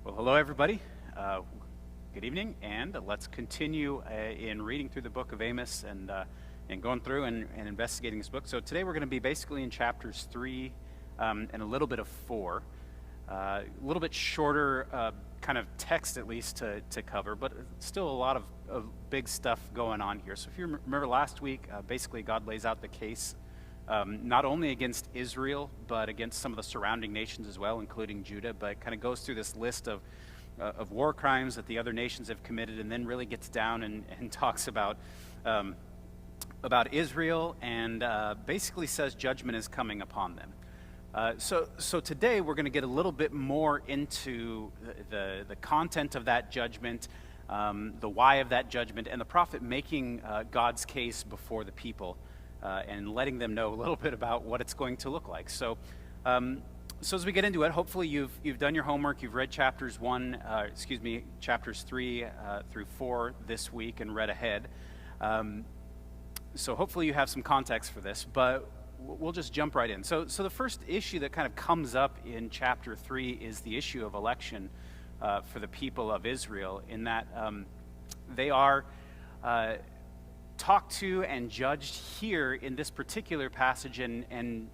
Well, hello, everybody. Good evening, and let's continue in reading through the book of Amos and going through and investigating this book. So today we're going to be basically in chapters 3 and a little bit of 4. A little bit shorter kind of text, at least, to cover, but still a lot of big stuff going on here. So if you remember last week, basically God lays out the case not only against Israel, but against some of the surrounding nations as well, including Judah, but kind of goes through this list of war crimes that the other nations have committed, and then really gets down and talks about Israel, and basically says judgment is coming upon them. So today we're going to get a little bit more into the content of that judgment, the why of that judgment, and the prophet making God's case before the people, and letting them know a little bit about what it's going to look like. So as we get into it, hopefully you've done your homework. You've read chapters 3 through 4 this week and read ahead. So hopefully you have some context for this, but we'll just jump right in. So the first issue that kind of comes up in chapter 3 is the issue of election for the people of Israel, in that they are talked to and judged here in this particular passage and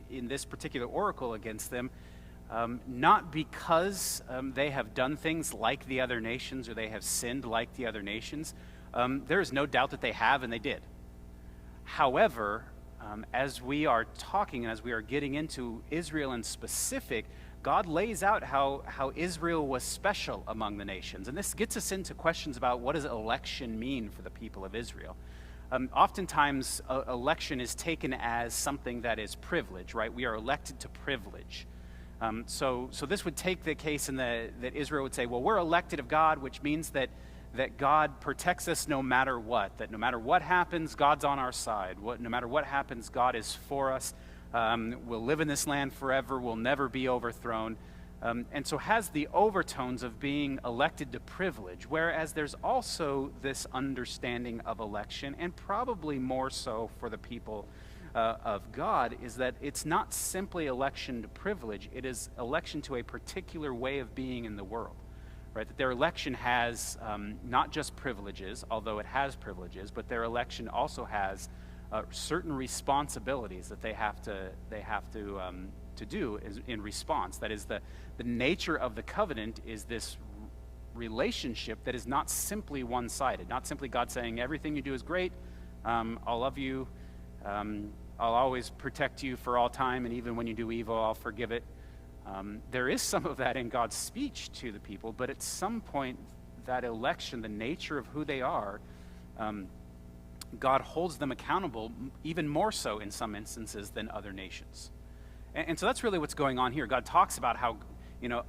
in this particular oracle against them, not because they have done things like the other nations or they have sinned like the other nations. There is no doubt that they have, and they did. However, as we are talking and as we are getting into Israel in specific, God lays out how Israel was special among the nations. And this gets us into questions about what does election mean for the people of Israel. Oftentimes, election is taken as something that is privilege, right? We are elected to privilege. So this would take the case in that Israel would say, well, we're elected of God, which means that God protects us no matter what, that no matter what happens, God's on our side. No matter what happens, God is for us. We'll live in this land forever. We'll never be overthrown. And so has the overtones of being elected to privilege, whereas there's also this understanding of election, and probably more so for the people of God, is that it's not simply election to privilege, it is election to a particular way of being in the world, right? That their election has not just privileges, although it has privileges, but their election also has certain responsibilities that they have to do in response. That is, the nature of the covenant is this relationship that is not simply one-sided, not simply God saying everything you do is great, I'll love you, I'll always protect you for all time, and even when you do evil, I'll forgive it. There is some of that in God's speech to the people, but at some point, that election, the nature of who they are, God holds them accountable, even more so in some instances than other nations. And so that's really what's going on here. God talks about how,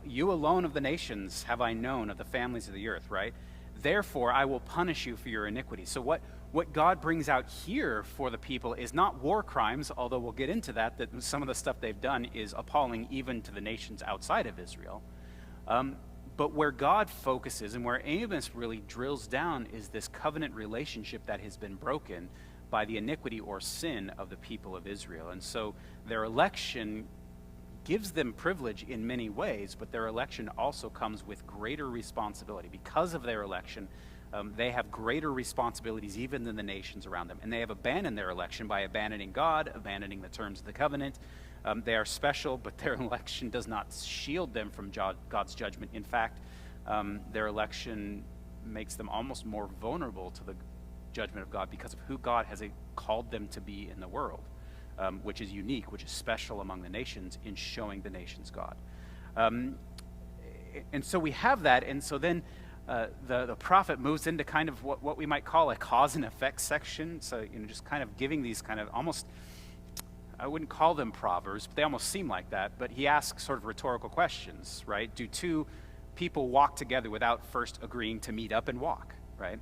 you alone of the nations have I known, of the families of the earth, right? Therefore, I will punish you for your iniquity. So what God brings out here for the people is not war crimes, although we'll get into that some of the stuff they've done is appalling even to the nations outside of Israel. But where God focuses and where Amos really drills down is this covenant relationship that has been broken by the iniquity or sin of the people of Israel. And so their election gives them privilege in many ways, but their election also comes with greater responsibility. Because of their election, they have greater responsibilities even than the nations around them. And they have abandoned their election by abandoning God, abandoning the terms of the covenant. They are special, but their election does not shield them from God's judgment. In fact, their election makes them almost more vulnerable to the judgment of God because of who God has called them to be in the world, which is unique, which is special among the nations in showing the nations God. And so we have that, and so then the prophet moves into kind of what we might call a cause and effect section. So, just kind of giving these kind of almost, I wouldn't call them proverbs, but they almost seem like that. But he asks sort of rhetorical questions, right? Do two people walk together without first agreeing to meet up and walk, right?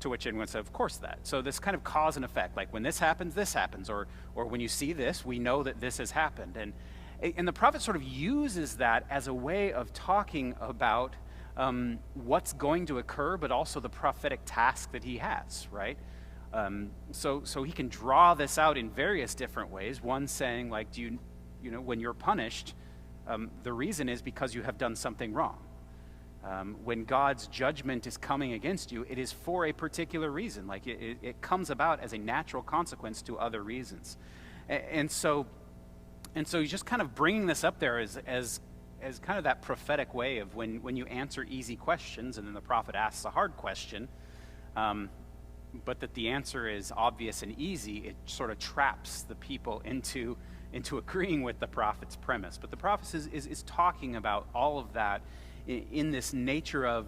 To which anyone said, of course that. So this kind of cause and effect, like when this happens, or when you see this, we know that this has happened. And the prophet sort of uses that as a way of talking about what's going to occur, but also the prophetic task that he has, right? So he can draw this out in various different ways. One saying, like, when you're punished, the reason is because you have done something wrong, When God's judgment is coming against you, it is for a particular reason. Like it comes about as a natural consequence to other reasons. And so he's just kind of bringing this up there as kind of that prophetic way of when you answer easy questions and then the prophet asks a hard question, but that the answer is obvious and easy, it sort of traps the people into agreeing with the prophet's premise. But the prophet is talking about all of that in this nature of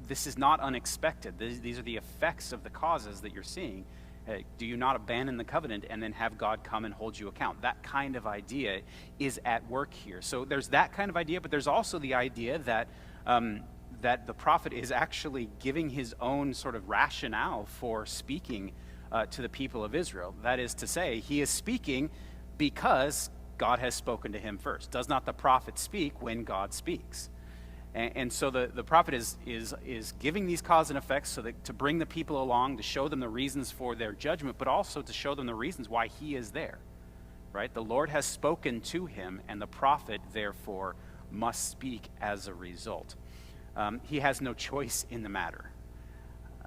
this is not unexpected. These are the effects of the causes that you're seeing. Do you not abandon the covenant and then have God come and hold you account? That kind of idea is at work here. So there's that kind of idea, but there's also the idea that that the prophet is actually giving his own sort of rationale for speaking to the people of Israel. That is to say, he is speaking because God has spoken to him first. Does not the prophet speak when God speaks? And so the prophet is giving these cause and effects so that to bring the people along, to show them the reasons for their judgment, but also to show them the reasons why he is there, right? The Lord has spoken to him, and the prophet, therefore, must speak as a result. He has no choice in the matter.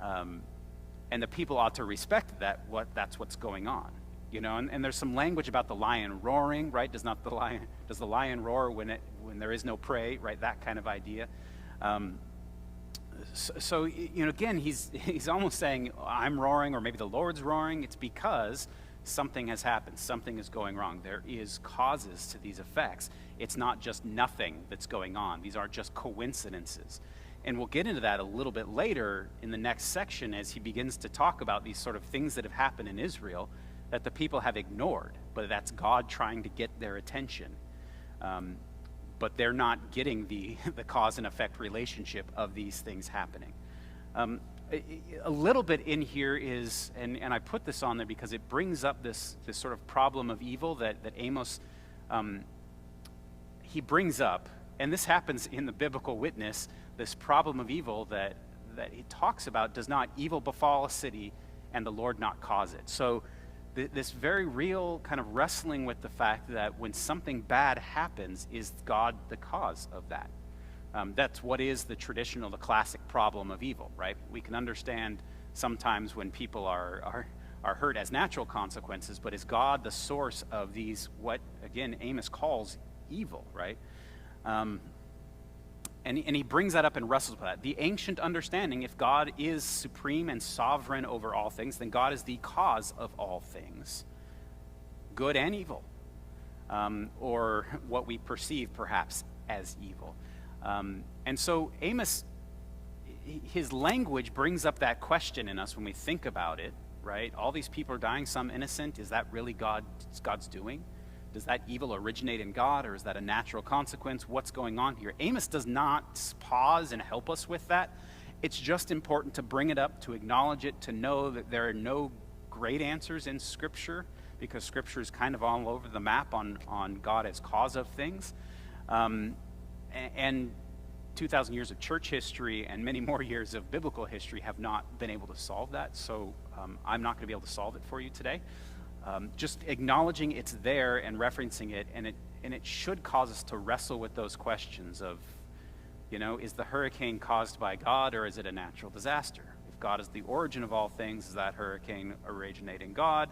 And the people ought to respect that's what's going on. You know, and there's some language about the lion roaring, right? Does the lion roar when there is no prey, right? That kind of idea. So you know, again, he's almost saying, I'm roaring, or maybe the Lord's roaring. It's because something has happened. Something is going wrong. There is causes to these effects. It's not just nothing that's going on. These aren't just coincidences. And we'll get into that a little bit later in the next section as he begins to talk about these sort of things that have happened in Israel that the people have ignored, but that's God trying to get their attention. But they're not getting the cause and effect relationship of these things happening. A little bit in here is, and I put this on there because it brings up this sort of problem of evil that Amos, he brings up, and this happens in the biblical witness, this problem of evil that he talks about, does not evil befall a city and the Lord not cause it. So this very real kind of wrestling with the fact that when something bad happens, is God the cause of that? That's what is the traditional, the classic problem of evil, right? We can understand sometimes when people are hurt as natural consequences, but is God the source of these, what, again, Amos calls evil, right? And he brings that up and wrestles with that. The ancient understanding, if God is supreme and sovereign over all things, then God is the cause of all things, good and evil, or what we perceive perhaps as evil. And so Amos, his language brings up that question in us when we think about it, right? All these people are dying, some innocent. Is that really God's doing? Does that evil originate in God, or is that a natural consequence? What's going on here? Amos does not pause and help us with that. It's just important to bring it up, to acknowledge it, to know that there are no great answers in Scripture, because Scripture is kind of all over the map on God as cause of things. And 2,000 years of church history and many more years of biblical history have not been able to solve that. So I'm not going to be able to solve it for you today. Just acknowledging it's there and referencing it, and it should cause us to wrestle with those questions of, you know, is the hurricane caused by God, or is it a natural disaster? If God is the origin of all things, does that hurricane originate in God?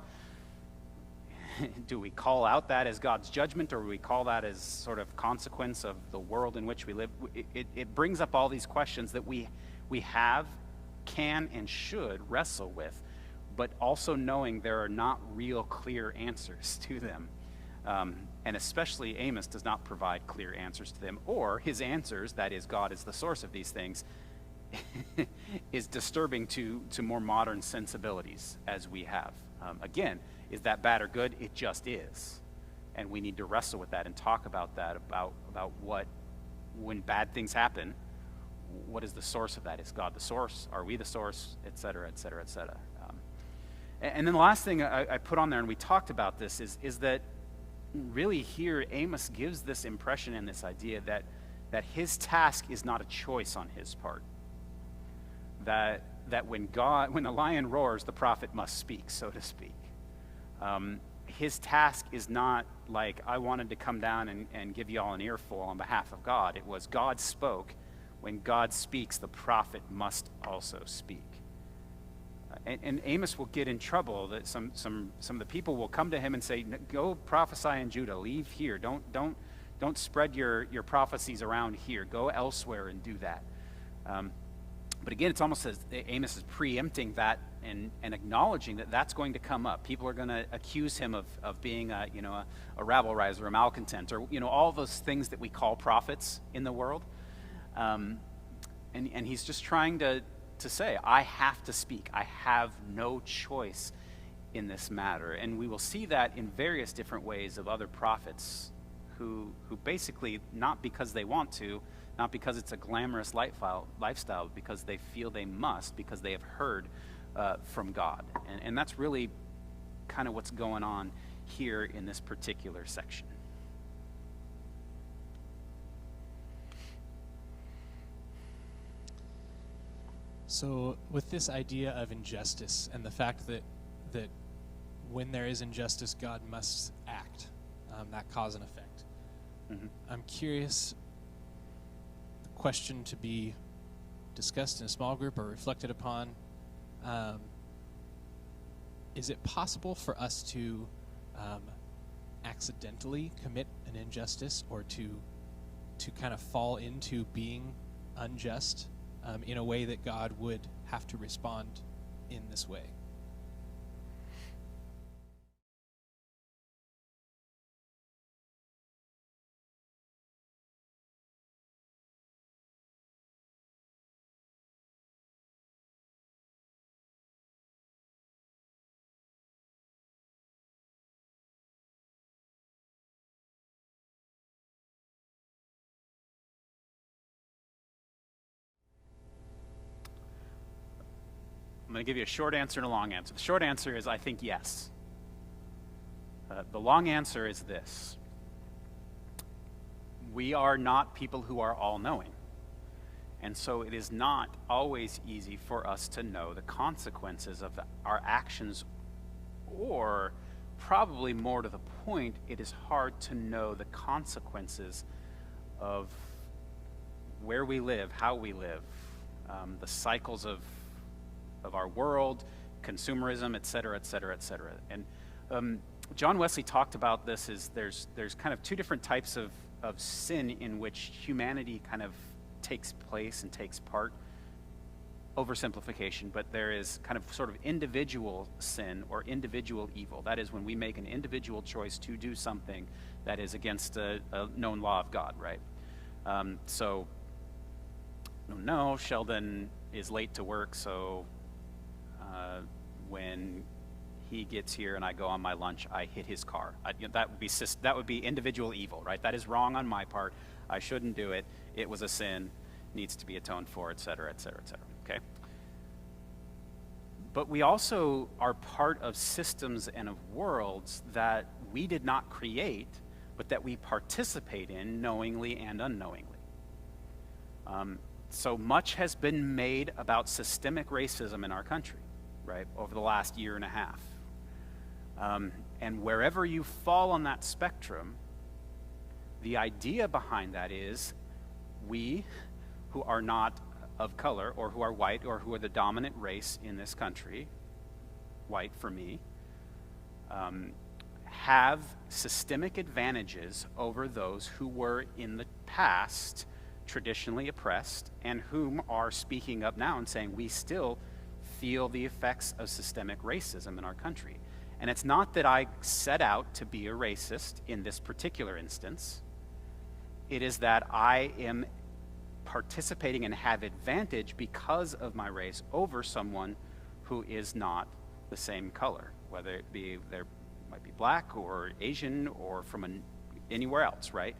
Do we call out that as God's judgment, or do we call that as sort of consequence of the world in which we live? It brings up all these questions that we have, can, and should wrestle with, but also knowing there are not real clear answers to them. And especially Amos does not provide clear answers to them, or his answers, that is, God is the source of these things, is disturbing to more modern sensibilities as we have. Again, is that bad or good? It just is. And we need to wrestle with that and talk about that, about what, when bad things happen, what is the source of that? Is God the source? Are we the source? Et cetera, et cetera, et cetera. And then the last thing I put on there, and we talked about this, is that really here Amos gives this impression and this idea that his task is not a choice on his part. That when the lion roars, the prophet must speak, so to speak. his task is not like, I wanted to come down and give you all an earful on behalf of God. It was God spoke. When God speaks, the prophet must also speak. And Amos will get in trouble. That some of the people will come to him and say, "Go prophesy in Judah. Leave here. Don't spread your prophecies around here. Go elsewhere and do that." But again, it's almost as Amos is preempting that and acknowledging that that's going to come up. People are going to accuse him of being a rabble-rouser, a malcontent, or all those things that we call prophets in the world. And he's just trying to say, I have to speak. I have no choice in this matter. And we will see that in various different ways of other prophets who basically, not because they want to, not because it's a glamorous lifestyle, but because they feel they must, because they have heard from God. And that's really kind of what's going on here in this particular section. So with this idea of injustice and the fact that when there is injustice, God must act, that cause and effect. Mm-hmm. I'm curious, the question to be discussed in a small group or reflected upon, is it possible for us to accidentally commit an injustice or to kind of fall into being unjust in a way that God would have to respond in this way? I'm going to give you a short answer and a long answer. The short answer is, I think, yes. The long answer is this. We are not people who are all-knowing. And so it is not always easy for us to know the consequences of our actions, or probably more to the point, it is hard to know the consequences of where we live, how we live, the cycles of our world, consumerism, et cetera, et cetera, et cetera. And John Wesley talked about this as there's kind of two different types of sin in which humanity kind of takes place and takes part. Oversimplification, but there is kind of sort of individual sin or individual evil. That is when we make an individual choice to do something that is against a known law of God, right? So, no, Sheldon is late to work, so when he gets here and I go on my lunch, I hit his car. That would be individual evil, right? That is wrong on my part. I shouldn't do it. It was a sin, needs to be atoned for, et cetera, et cetera, et cetera. Okay? But we also are part of systems and of worlds that we did not create, but that we participate in knowingly and unknowingly. So much has been made about systemic racism in our country, right, over the last year and a half. And wherever you fall on that spectrum, the idea behind that is we who are not of color or who are white or who are the dominant race in this country, white for me, have systemic advantages over those who were in the past traditionally oppressed and whom are speaking up now and saying we still feel the effects of systemic racism in our country. And it's not that I set out to be a racist in this particular instance. It is that I am participating and have advantage because of my race over someone who is not the same color, whether it be they might be black or Asian or from anywhere else, right?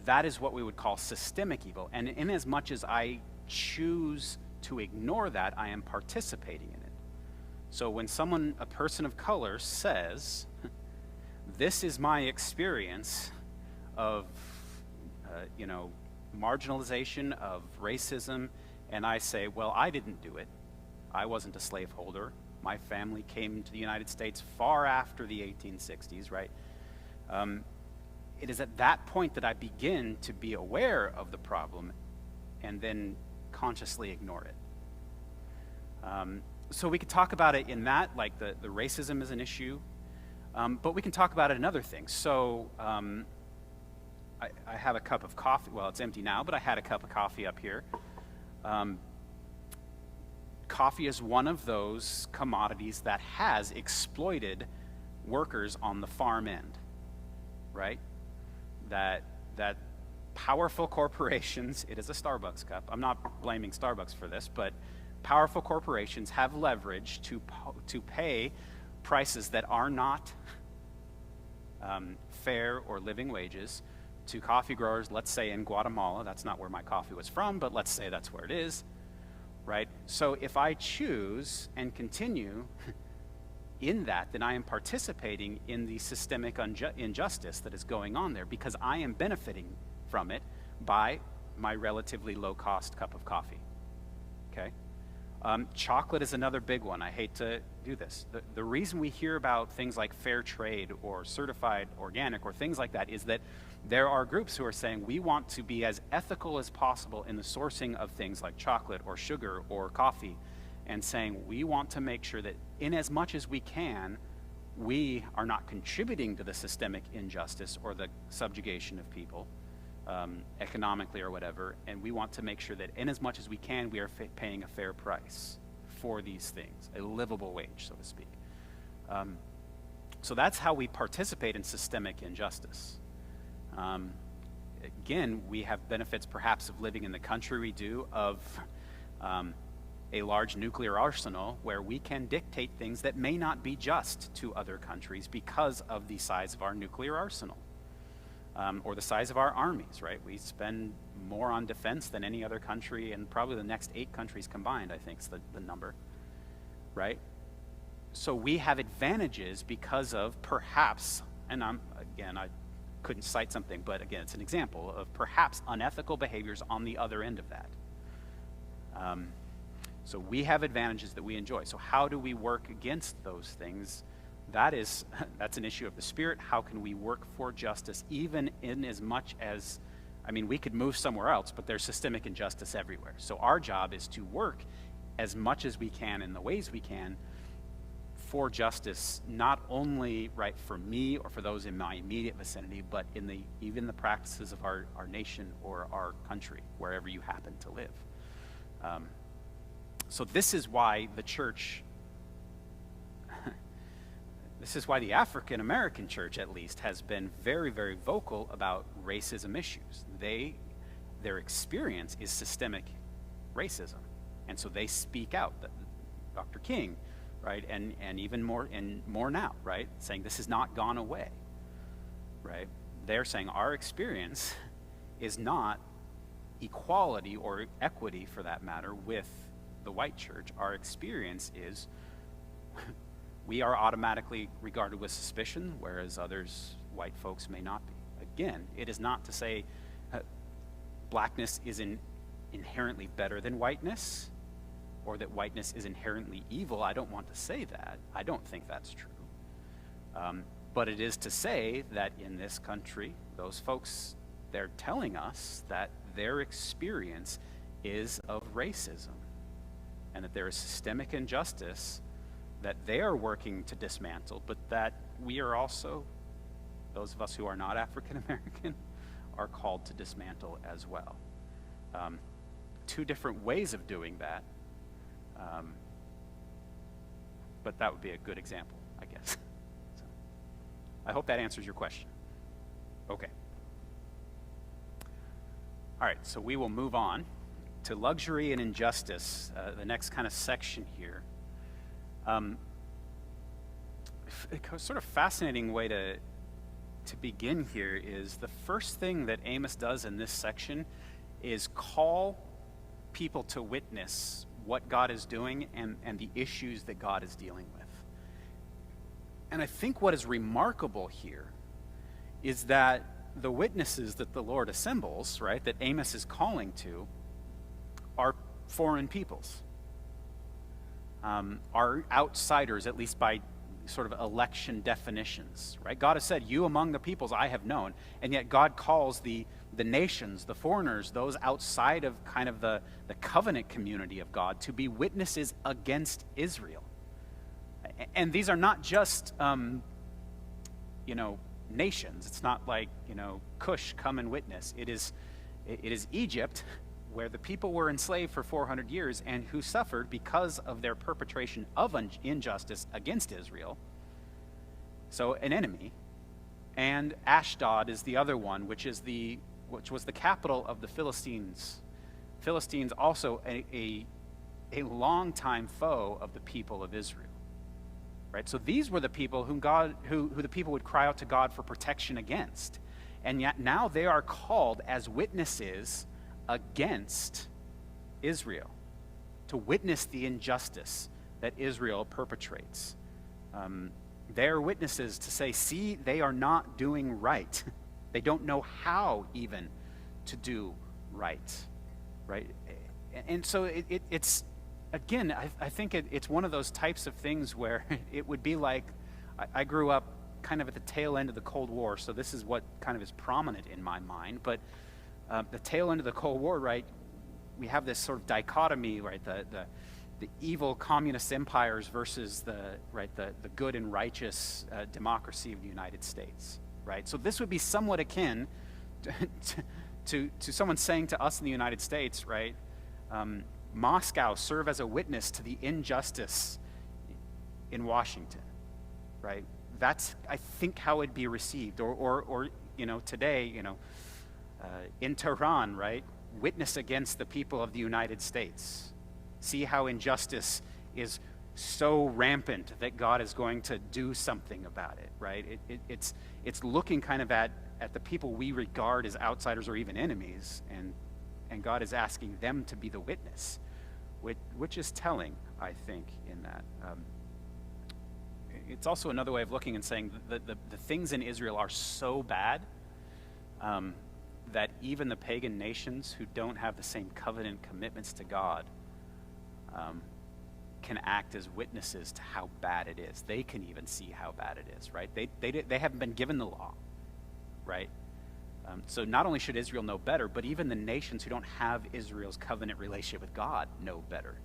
That is what we would call systemic evil. And in as much as I choose to ignore that, I am participating in it. So when a person of color says, this is my experience of, marginalization, of racism, and I say, well, I didn't do it. I wasn't a slaveholder. My family came to the United States far after the 1860s, right? It is at that point that I begin to be aware of the problem and then consciously ignore it. So we could talk about it in that, like the racism is an issue, but we can talk about it in other things. So I have a cup of coffee. Well, it's empty now, but I had a cup of coffee up here. Coffee is one of those commodities that has exploited workers on the farm end, right? That powerful corporations, it is a Starbucks cup. I'm not blaming Starbucks for this, but powerful corporations have leverage to pay prices that are not fair or living wages to coffee growers, let's say in Guatemala. That's not where my coffee was from, but let's say that's where it is, right? So if I choose and continue in that, then I am participating in the systemic injustice that is going on there because I am benefiting from it by my relatively low-cost cup of coffee, okay? Chocolate is another big one. I hate to do this. The reason we hear about things like fair trade or certified organic or things like that is that there are groups who are saying we want to be as ethical as possible in the sourcing of things like chocolate or sugar or coffee, and saying we want to make sure that in as much as we can, we are not contributing to the systemic injustice or the subjugation of people economically or whatever, and we want to make sure that in as much as we can, we are paying a fair price for these things, a livable wage, so to speak. So that's how we participate in systemic injustice. Again, we have benefits perhaps of living in the country we do, of a large nuclear arsenal where we can dictate things that may not be just to other countries because of the size of our nuclear arsenal, or the size of our armies, right? We spend more on defense than any other country, and probably the next 8 countries combined, I think is the number, right? So we have advantages because of perhaps, and I couldn't cite something, but again, it's an example of perhaps unethical behaviors on the other end of that. So we have advantages that we enjoy. So how do we work against those things? That's an issue of the Spirit. How can we work for justice, even in as much as, we could move somewhere else, but there's systemic injustice everywhere. So our job is to work as much as we can in the ways we can for justice, not only right for me or for those in my immediate vicinity, but in even the practices of our nation or our country, wherever you happen to live. So this is why the church, this is why the African American church, at least, has been very, very vocal about racism issues. Their experience is systemic racism, and so they speak out. Dr. King, right, and even more now, right, saying this has not gone away, right? They're saying our experience is not equality or equity, for that matter, with the white church. Our experience is we are automatically regarded with suspicion, whereas others, white folks, may not be. Again, it is not to say blackness is inherently better than whiteness, or that whiteness is inherently evil. I don't want to say that. I don't think that's true. But it is to say that in this country, those folks, they're telling us that their experience is of racism, and that there is systemic injustice that they are working to dismantle, but that we are also, those of us who are not African American, are called to dismantle as well. 2 different ways of doing that, but that would be a good example, I guess. So, I hope that answers your question. Okay. All right, so we will move on to luxury and injustice, the next kind of section here. A sort of fascinating way to begin here is the first thing that Amos does in this section is call people to witness what God is doing and the issues that God is dealing with. And I think what is remarkable here is that the witnesses that the Lord assembles, right, that Amos is calling to, are foreign peoples. are outsiders, at least by sort of election definitions, right? God has said, you among the peoples I have known, and yet God calls the nations, the foreigners, those outside of kind of the covenant community of God, to be witnesses against Israel. And these are not just, nations. It's not like, Cush, come and witness. It is Egypt, where the people were enslaved for 400 years and who suffered because of their perpetration of injustice against Israel. So an enemy. And Ashdod is the other one, which was the capital of the Philistines. Philistines also a longtime foe of the people of Israel. Right? So these were the people who the people would cry out to God for protection against. And yet now they are called as witnesses against Israel, to witness the injustice that Israel perpetrates. They're witnesses to say, see, they are not doing right. They don't know how even to do right. And so it's again, I think it's one of those types of things where it would be like, I grew up kind of at the tail end of the Cold War, so this is what kind of is prominent in my mind, but the tail end of the Cold War, right, we have this sort of dichotomy, right, the evil communist empires versus the good and righteous democracy of the United States, right? So this would be somewhat akin to someone saying to us in the United States, right, Moscow, serve as a witness to the injustice in Washington, right? That's, I think, how it'd be received. Or today, in Tehran, right? Witness against the people of the United States. See how injustice is so rampant that God is going to do something about it, right? It's looking kind of at the people we regard as outsiders or even enemies, and God is asking them to be the witness, which is telling, I think, in that. It's also another way of looking and saying that the things in Israel are so bad that even the pagan nations who don't have the same covenant commitments to God can act as witnesses to how bad it is. They can even see how bad it is, right? They haven't been given the law, right? So not only should Israel know better, but even the nations who don't have Israel's covenant relationship with God know better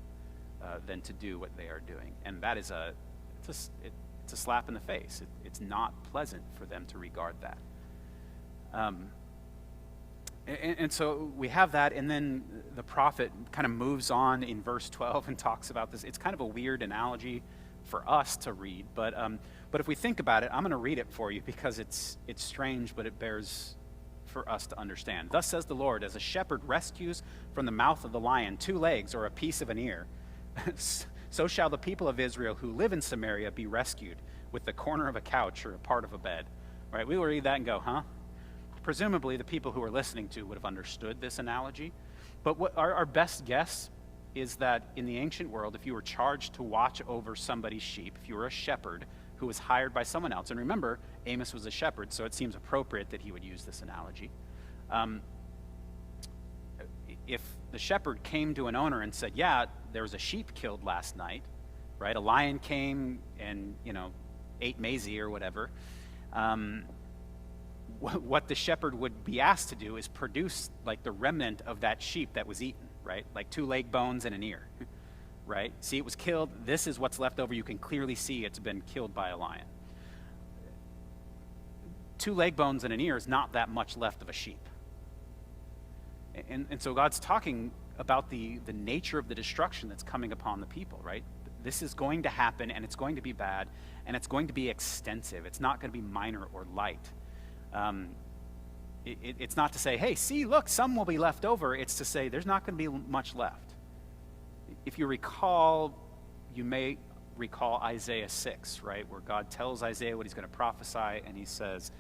than to do what they are doing. And that is it's a slap in the face. It's not pleasant for them to regard that. And so we have that, and then the prophet kind of moves on in verse 12 and talks about this. It's kind of a weird analogy for us to read, but if we think about it, I'm going to read it for you because it's strange, but it bears for us to understand. Thus says the Lord, as a shepherd rescues from the mouth of the lion 2 legs or a piece of an ear, so shall the people of Israel who live in Samaria be rescued with the corner of a couch or a part of a bed. Right? We will read that and go, huh? Presumably the people who are listening to would have understood this analogy. But what our best guess is that in the ancient world, if you were charged to watch over somebody's sheep, if you were a shepherd who was hired by someone else, and remember, Amos was a shepherd, so it seems appropriate that he would use this analogy. If the shepherd came to an owner and said, yeah, there was a sheep killed last night, right? A lion came and, ate Maisie or whatever. What the shepherd would be asked to do is produce like the remnant of that sheep that was eaten, right? Like 2 leg bones and an ear, right? See, it was killed. This is what's left over. You can clearly see it's been killed by a lion. 2 leg bones and an ear is not that much left of a sheep. And so God's talking about the nature of the destruction that's coming upon the people, right? This is going to happen, and it's going to be bad, and it's going to be extensive. It's not going to be minor or light. It's not to say, hey, see, look, some will be left over. It's to say there's not going to be much left. If you recall, you may recall Isaiah 6, right, where God tells Isaiah what he's going to prophesy, and he says,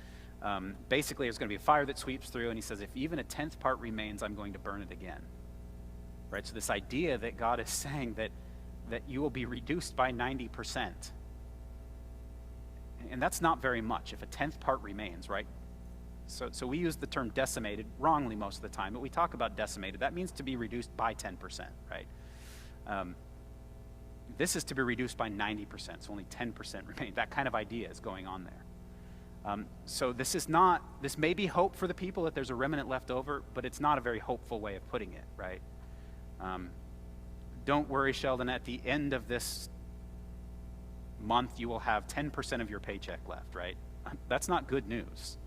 basically, there's going to be a fire that sweeps through, and he says, if even a 10th part remains, I'm going to burn it again. Right? So this idea that God is saying that you will be reduced by 90%. And that's not very much if a 10th part remains, right? So we use the term decimated wrongly most of the time, but we talk about decimated. That means to be reduced by 10%, right? this is to be reduced by 90%, so only 10% remain. That kind of idea is going on there. So this may be hope for the people that there's a remnant left over, but it's not a very hopeful way of putting it, right? Don't worry, Sheldon, at the end of this month, you will have 10% of your paycheck left, right? That's not good news,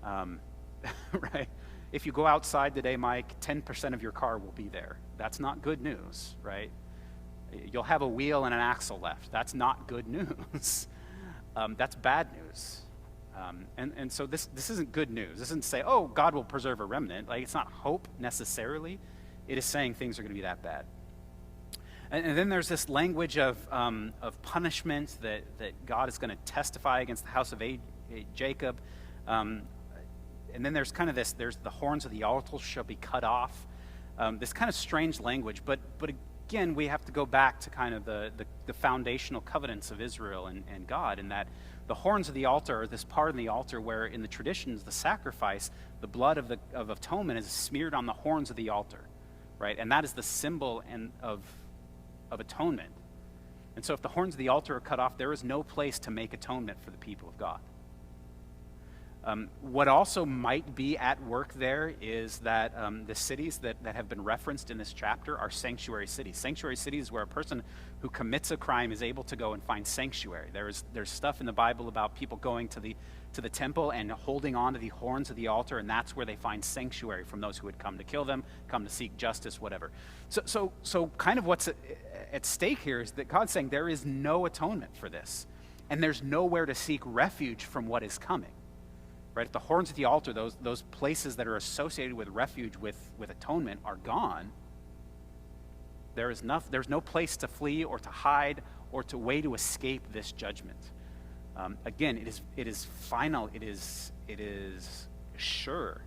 right? If you go outside today, Mike, 10% of your car will be there. That's not good news, right? You'll have a wheel and an axle left. That's not good news. That's bad news. And so this isn't good news. This isn't say, oh, God will preserve a remnant. Like, it's not hope necessarily. It is saying things are going to be that bad. And then there's this language of punishment that God is going to testify against the house of Jacob. And then there's kind of this, there's the horns of the altar shall be cut off. This kind of strange language, but again, we have to go back to kind of the foundational covenants of Israel and God, in that the horns of the altar are this part of the altar where in the traditions, the sacrifice, the blood of atonement is smeared on the horns of the altar, right? And that is the symbol of atonement. And so if the horns of the altar are cut off, there is no place to make atonement for the people of God. What also might be at work there is that the cities that have been referenced in this chapter are sanctuary cities. Sanctuary cities where a person who commits a crime is able to go and find sanctuary. There's stuff in the Bible about people going to the temple and holding on to the horns of the altar, and that's where they find sanctuary from those who had come to kill them, come to seek justice, whatever. So kind of what's at stake here is that God's saying there is no atonement for this, and there's nowhere to seek refuge from what is coming. Right? At the horns of the altar, those places that are associated with refuge, with atonement, are gone. There's no place to flee or to hide or to way to escape this judgment. Again, it is final. It is sure,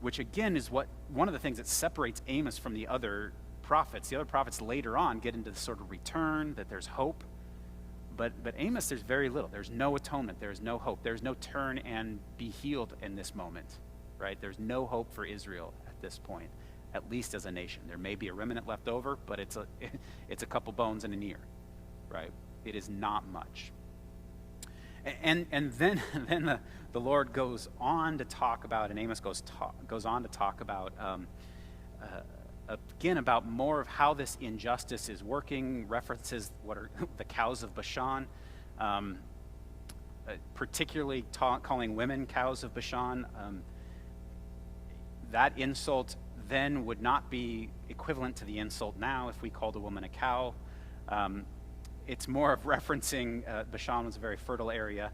which again is one of the things that separates Amos from the other prophets. The other prophets later on get into the sort of return, that there's hope. But Amos, there's very little. There's no atonement. There's no hope. There's no turn and be healed in this moment, right? There's no hope for Israel at this point, at least as a nation. There may be a remnant left over, but it's a couple bones and an ear, right? It is not much. And then the Lord goes on to talk about, and Amos goes on to talk about again, about more of how this injustice is working, references what are the cows of Bashan, particularly calling women cows of Bashan. That insult then would not be equivalent to the insult now if we called a woman a cow. It's more of referencing, Bashan was a very fertile area,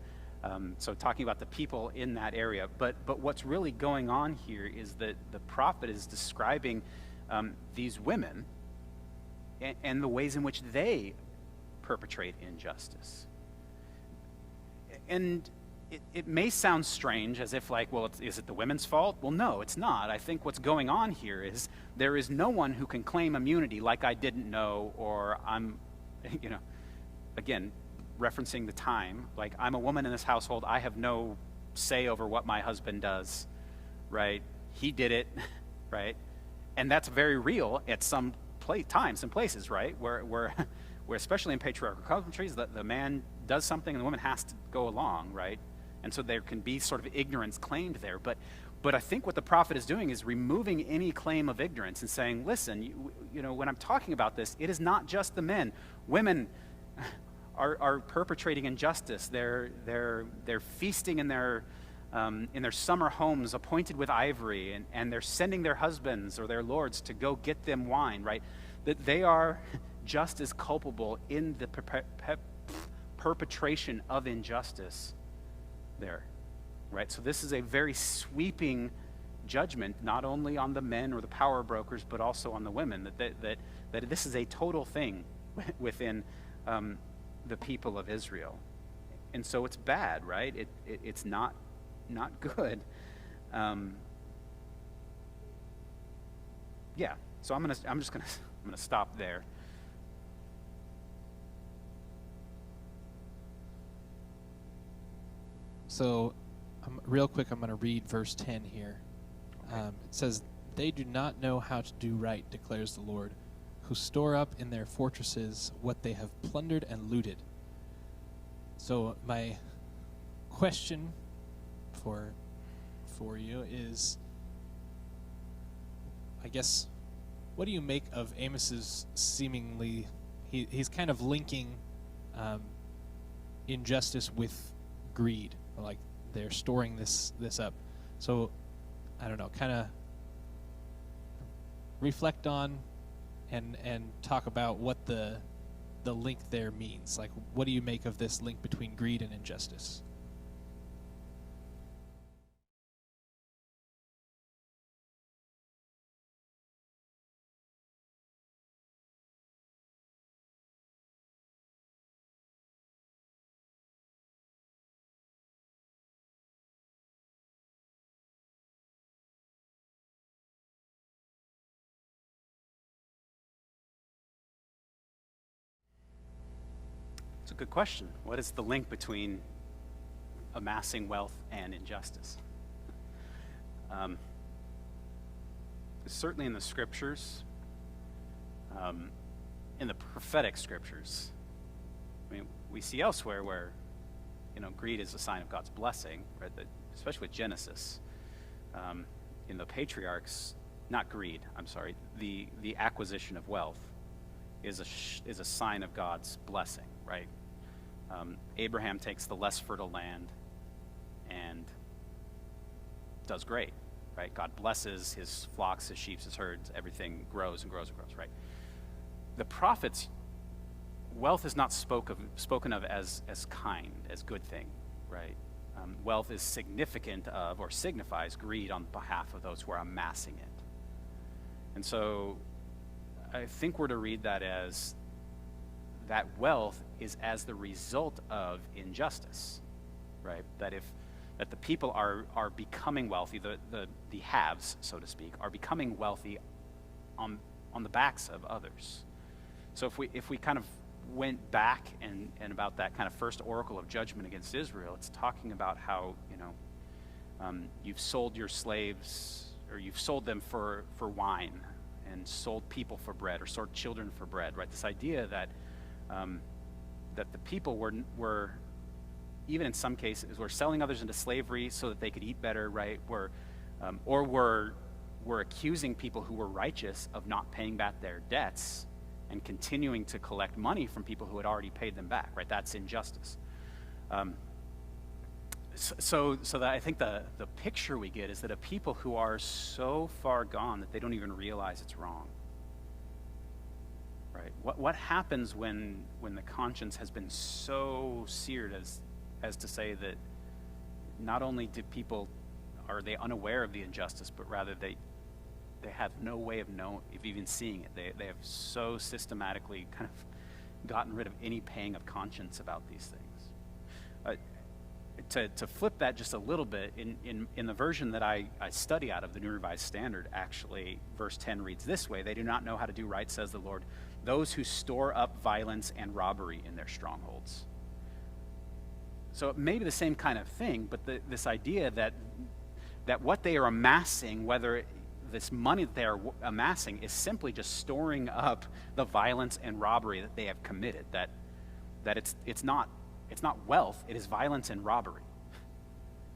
so talking about the people in that area. But what's really going on here is that the prophet is describing these women and the ways in which they perpetrate injustice. And it may sound strange, as if like, well, is it the women's fault? Well, no, it's not. I think what's going on here is there is no one who can claim immunity, like I didn't know, or I'm, again, referencing the time, like I'm a woman in this household, I have no say over what my husband does, right? He did it, right? And that's very real at some times and places, right? Where especially in patriarchal countries, the man does something and the woman has to go along, right? And so there can be sort of ignorance claimed there. But I think what the prophet is doing is removing any claim of ignorance and saying, listen, when I'm talking about this, it is not just the men. Women are perpetrating injustice. They're feasting in their summer homes appointed with ivory, and they're sending their husbands or their lords to go get them wine, right? That they are just as culpable in the perpetration of injustice there, right? So this is a very sweeping judgment, not only on the men or the power brokers, but also on the women, that this is a total thing within the people of Israel. And so it's bad, right? It's not good. So I'm gonna stop there. So real quick, I'm going to read verse 10 here. Okay. It says, "They do not know how to do right, declares the Lord, who store up in their fortresses what they have plundered and looted. So my question for you is, I guess, what do you make of Amos's seemingly, he's kind of linking injustice with greed, like they're storing this up. So I don't know, kind of reflect on and talk about what the link there means. Like, what do you make of this link between greed and injustice? It's a good question. What is the link between amassing wealth and injustice? Certainly in the scriptures, in the prophetic scriptures, I mean, we see elsewhere where, greed is a sign of God's blessing, right? Especially with Genesis. In the patriarchs, not greed, I'm sorry, the acquisition of wealth is a sign of God's blessing, right? Abraham takes the less fertile land and does great, right? God blesses his flocks, his sheep, his herds, everything grows and grows and grows, right? The prophets, wealth is not spoken of as kind, as good thing, right? Wealth is significant of or signifies greed on behalf of those who are amassing it. And so I think we're to read that as that wealth is as the result of injustice, right? That the people are becoming wealthy, the haves, so to speak, are becoming wealthy on the backs of others. So if we kind of went back and about that kind of first oracle of judgment against Israel, it's talking about how you've sold your slaves, or you've sold them for wine, and sold people for bread, or sold children for bread, right? This idea that the people were even in some cases were selling others into slavery so that they could eat better, right? Or were accusing people who were righteous of not paying back their debts and continuing to collect money from people who had already paid them back, right? That's injustice. So that I think the picture we get is that a people who are so far gone that they don't even realize it's wrong. Right? What happens when the conscience has been so seared as to say that not only are they unaware of the injustice, but rather they have no way of even seeing it. They have so systematically kind of gotten rid of any pang of conscience about these things. To flip that just a little bit, in the version that I study out of, the New Revised Standard, actually, verse 10 reads this way: "They do not know how to do right, says the Lord, those who store up violence and robbery in their strongholds." So it may be the same kind of thing, but this idea that what they are amassing, whether this money that they are amassing is simply just storing up the violence and robbery that they have committed, that it's not wealth, it is violence and robbery,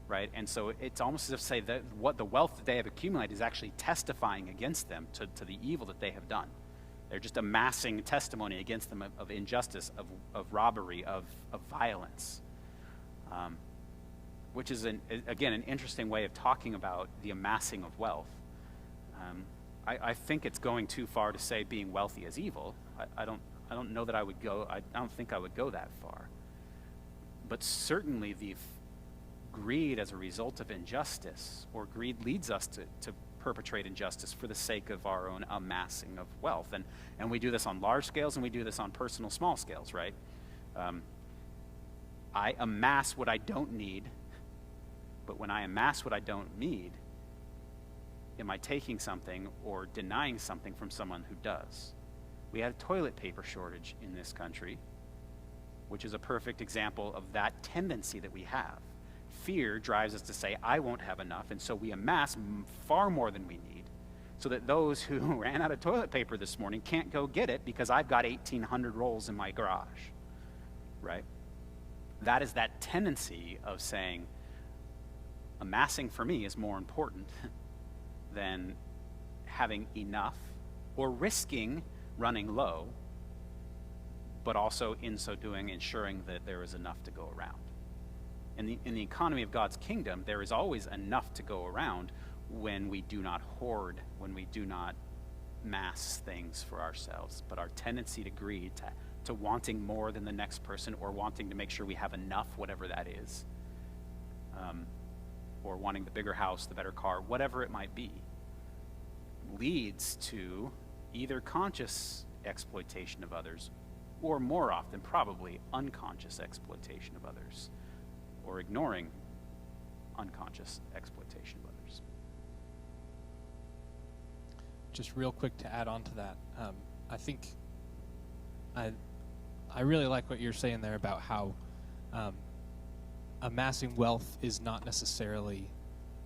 right? And so it's almost as if to say that what the wealth that they have accumulated is actually testifying against them to the evil that they have done. They're just amassing testimony against them of injustice, of robbery, of violence, which is, again, an interesting way of talking about the amassing of wealth. I think it's going too far to say being wealthy is evil. I don't know that I would go. I don't think I would go that far. But certainly the greed as a result of injustice, or greed leads us to perpetrate injustice for the sake of our own amassing of wealth. And we do this on large scales, and we do this on personal small scales, right? I amass what I don't need, but when I amass what I don't need, am I taking something or denying something from someone who does? We had a toilet paper shortage in this country, which is a perfect example of that tendency that we have. Fear drives us to say, I won't have enough, and so we amass far more than we need so that those who ran out of toilet paper this morning can't go get it because I've got 1,800 rolls in my garage, right? That is that tendency of saying, amassing for me is more important than having enough or risking running low, but also in so doing ensuring that there is enough to go around. In the economy of God's kingdom, there is always enough to go around when we do not hoard, when we do not mass things for ourselves. But our tendency to greed, to wanting more than the next person, or wanting to make sure we have enough, whatever that is, or wanting the bigger house, the better car, whatever it might be, leads to either conscious exploitation of others, or more often, probably unconscious exploitation of others, or ignoring unconscious exploitation of others. Just real quick to add on to that, I think I really like what you're saying there about how amassing wealth is not necessarily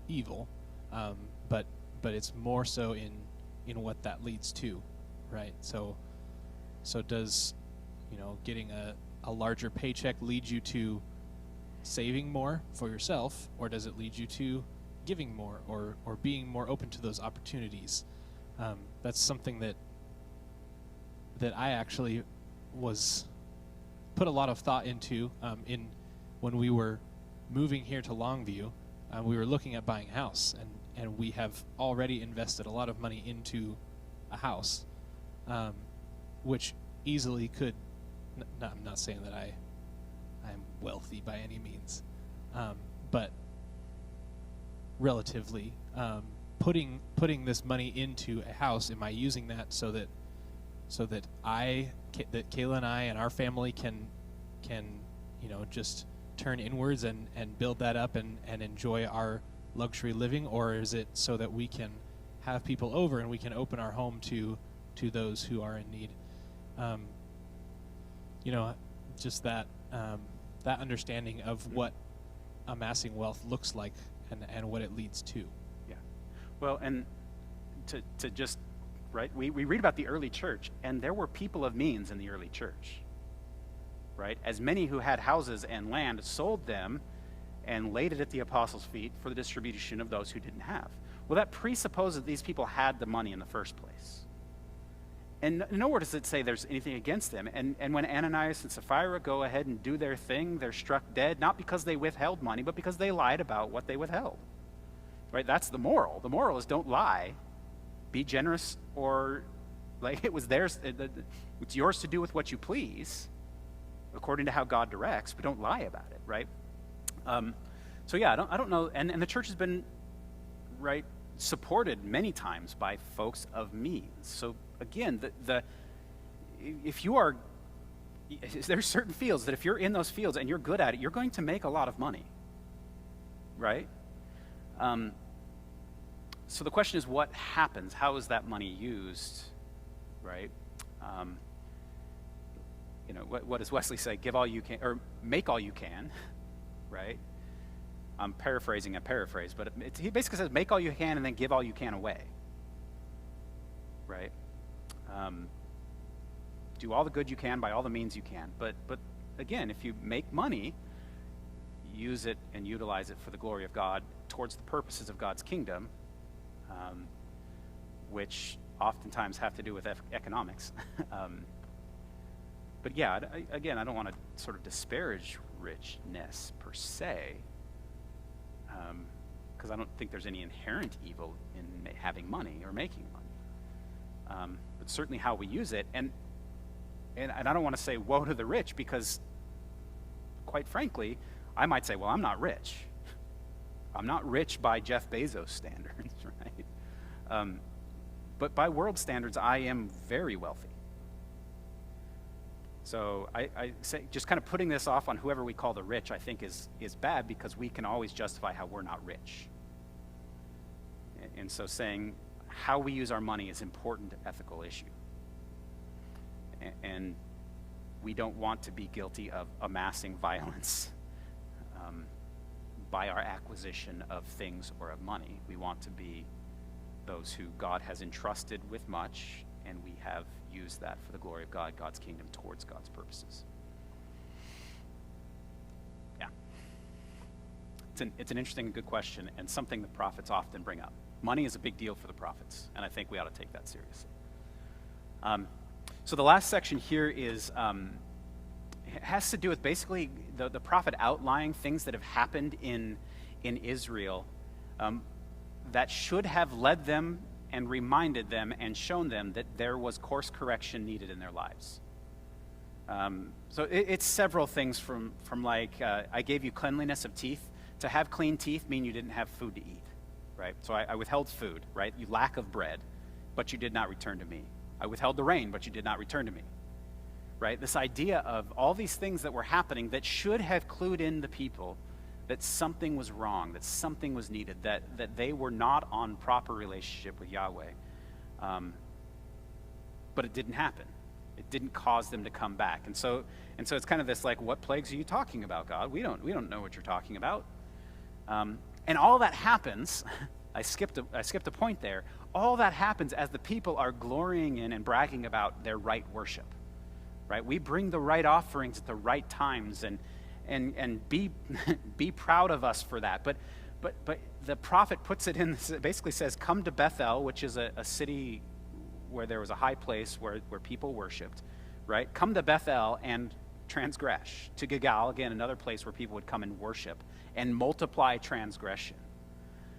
evil, but it's more so in what that leads to, right? So does getting a larger paycheck lead you to saving more for yourself, or does it lead you to giving more or being more open to those opportunities? That's something that I actually put a lot of thought into when we were moving here to Longview. We were looking at buying a house, and we have already invested a lot of money into a house, which easily could. I'm not saying that I'm wealthy by any means, but relatively, putting this money into a house, am I using that so that Kayla and I and our family can just turn inwards and build that up and enjoy our luxury living, or is it so that we can have people over and we can open our home to those who are in need? Just that understanding of what amassing wealth looks like and what it leads to. Yeah. Well, and to just, right, we read about the early church, and there were people of means in the early church, right? As many who had houses and land sold them and laid it at the apostles' feet for the distribution of those who didn't have. Well, that presupposes that these people had the money in the first place. And nowhere does it say there's anything against them. And when Ananias and Sapphira go ahead and do their thing, they're struck dead, not because they withheld money, but because they lied about what they withheld. Right? That's the moral. The moral is don't lie. Be generous, or like it was theirs. It's yours to do with what you please, according to how God directs, but don't lie about it, right? So yeah, I don't know. And the church has been, right, supported many times by folks of means. So again, there's certain fields that if you're in those fields and you're good at it, you're going to make a lot of money, right? So the question is, what happens? How is that money used, right? What does Wesley say? Give all you can, or make all you can, right? I'm paraphrasing a paraphrase, but he basically says, make all you can and then give all you can away, right? Do all the good you can by all the means you can. But again, if you make money, use it and utilize it for the glory of God towards the purposes of God's kingdom, which oftentimes have to do with economics. But yeah, again, I don't want to sort of disparage richness per se, because I don't think there's any inherent evil in having money or making money. But certainly how we use it, and I don't want to say woe to the rich, because quite frankly, I might say, well, I'm not rich. I'm not rich by Jeff Bezos standards, right? But by world standards, I am very wealthy. So I say, just kind of putting this off on whoever we call the rich, I think is bad, because we can always justify how we're not rich. And so saying how we use our money is an important ethical issue. And we don't want to be guilty of amassing violence by our acquisition of things or of money. We want to be those who God has entrusted with much, and we have used that for the glory of God, God's kingdom, towards God's purposes. Yeah. It's an interesting and good question, and something the prophets often bring up. Money is a big deal for the prophets, and I think we ought to take that seriously. So the last section here is it has to do with basically the prophet outlining things that have happened in Israel that should have led them and reminded them and shown them that there was course correction needed in their lives. So it's several things from like, I gave you cleanliness of teeth. To have clean teeth mean you didn't have food to eat, right? So I withheld food, right? You lack of bread, but you did not return to me. I withheld the rain, but you did not return to me, right? This idea of all these things that were happening that should have clued in the people that something was wrong, that something was needed, that they were not on proper relationship with Yahweh. But it didn't happen. It didn't cause them to come back. And so it's kind of this like, what plagues are you talking about, God? We don't know what you're talking about. And all that happens, I skipped a point there. All that happens as the people are glorying in and bragging about their right worship, right? We bring the right offerings at the right times and be proud of us for that. But the prophet puts it in, basically says, come to Bethel, which is a city where there was a high place where people worshiped, right? Come to Bethel and transgress. To Gilgal, again, another place where people would come and worship and multiply transgression.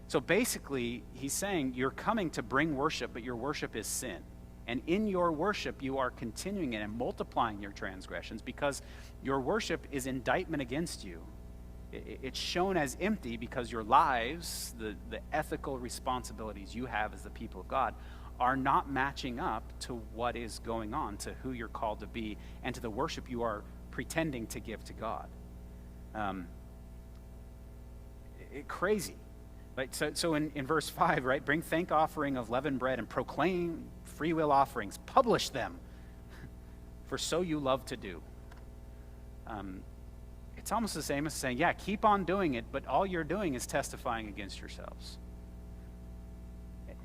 So basically, he's saying you're coming to bring worship, but your worship is sin. And in your worship, you are continuing it and multiplying your transgressions because your worship is indictment against you. It's shown as empty because your lives, the ethical responsibilities you have as the people of God, are not matching up to what is going on, to who you're called to be, and to the worship you are pretending to give to God. Crazy. Right? So in verse 5, right, bring thank offering of leavened bread and proclaim free will offerings. Publish them, for so you love to do. It's almost the same as saying, yeah, keep on doing it, but all you're doing is testifying against yourselves.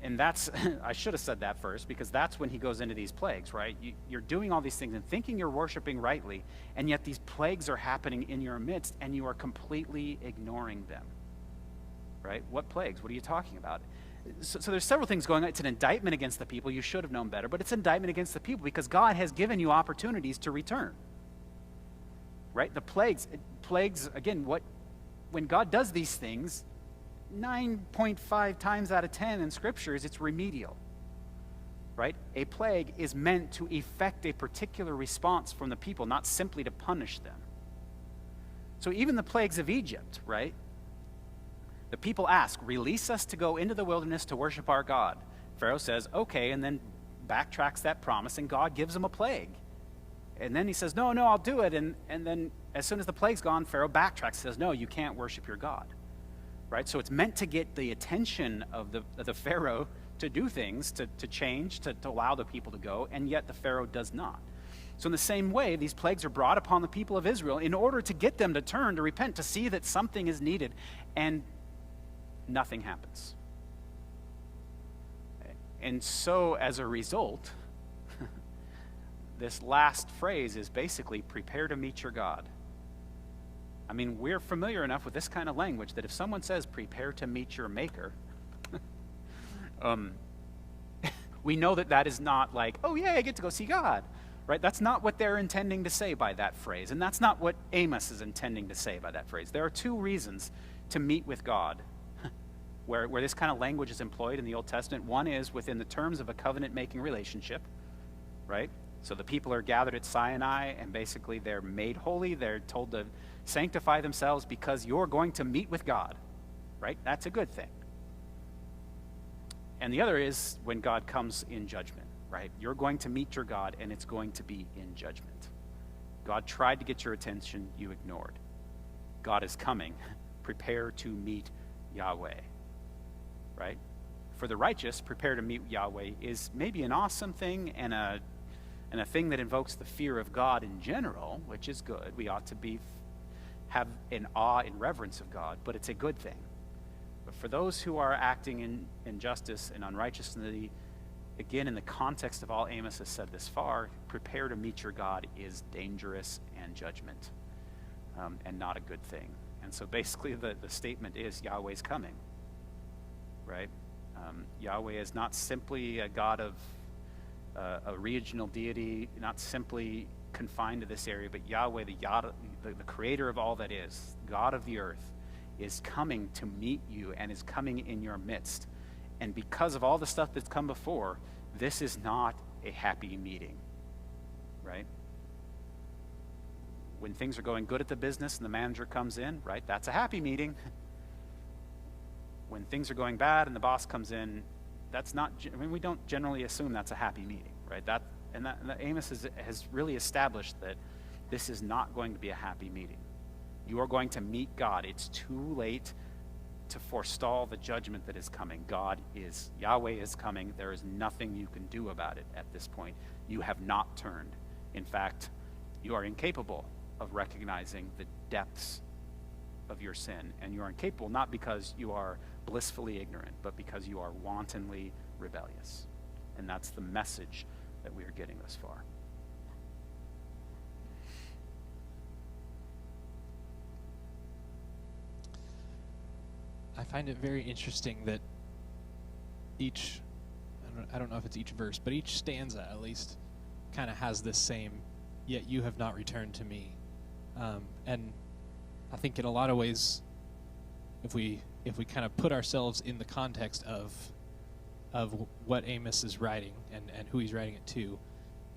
And that's, I should have said that first, because that's when he goes into these plagues, right? You're doing all these things and thinking you're worshiping rightly, and yet these plagues are happening in your midst, and you are completely ignoring them, right? What plagues? What are you talking about? So there's several things going on. It's an indictment against the people. You should have known better, but it's an indictment against the people because God has given you opportunities to return, right? The plagues, again, when God does these things, 9.5 times out of 10 in scriptures, it's remedial, right? A plague is meant to effect a particular response from the people, not simply to punish them. So even the plagues of Egypt, right? The people ask, release us to go into the wilderness to worship our God. Pharaoh says, okay, and then backtracks that promise, and God gives them a plague. And then he says, no, I'll do it. And then as soon as the plague's gone, Pharaoh backtracks and says, no, you can't worship your God. Right? So it's meant to get the attention of the Pharaoh to do things, to change, to allow the people to go, and yet the Pharaoh does not. So in the same way, these plagues are brought upon the people of Israel in order to get them to turn, to repent, to see that something is needed, and nothing happens. And so as a result, this last phrase is basically, prepare to meet your God. I mean, we're familiar enough with this kind of language that if someone says, prepare to meet your maker, we know that is not like, oh yeah, I get to go see God, right? That's not what they're intending to say by that phrase, and that's not what Amos is intending to say by that phrase. There are two reasons to meet with God where this kind of language is employed in the Old Testament. One is within the terms of a covenant-making relationship, right? So the people are gathered at Sinai, and basically they're made holy. They're told to sanctify themselves because you're going to meet with God, right? That's a good thing. And the other is when God comes in judgment, right? You're going to meet your God, and it's going to be in judgment. God tried to get your attention, you ignored. God is coming. Prepare to meet Yahweh, right? For the righteous, prepare to meet Yahweh is maybe an awesome thing and a thing that invokes the fear of God in general, which is good. We ought to have an awe and reverence of God, but it's a good thing. But for those who are acting in injustice and unrighteousness, again, in the context of all Amos has said this far, prepare to meet your God is dangerous and judgment, and not a good thing. And so basically the statement is Yahweh's coming, right? Yahweh is not simply a God of a regional deity, not simply confined to this area, but Yahweh, the creator of all that is, God of the earth, is coming to meet you and is coming in your midst. And because of all the stuff that's come before, this is not a happy meeting, right? When things are going good at the business and the manager comes in, right, that's a happy meeting. When things are going bad and the boss comes in, that's not, I mean, we don't generally assume that's a happy meeting, right? And Amos has really established that this is not going to be a happy meeting. You are going to meet God. It's too late to forestall the judgment that is coming. Yahweh is coming. There is nothing you can do about it at this point. You have not turned. In fact, you are incapable of recognizing the depths of your sin. And you are incapable not because you are blissfully ignorant, but because you are wantonly rebellious. And that's the message that we are getting thus far. I find it very interesting that I don't know if it's each verse, but each stanza at least kind of has this same, yet you have not returned to me. And I think in a lot of ways, if we kind of put ourselves in the context of what Amos is writing and who he's writing it to,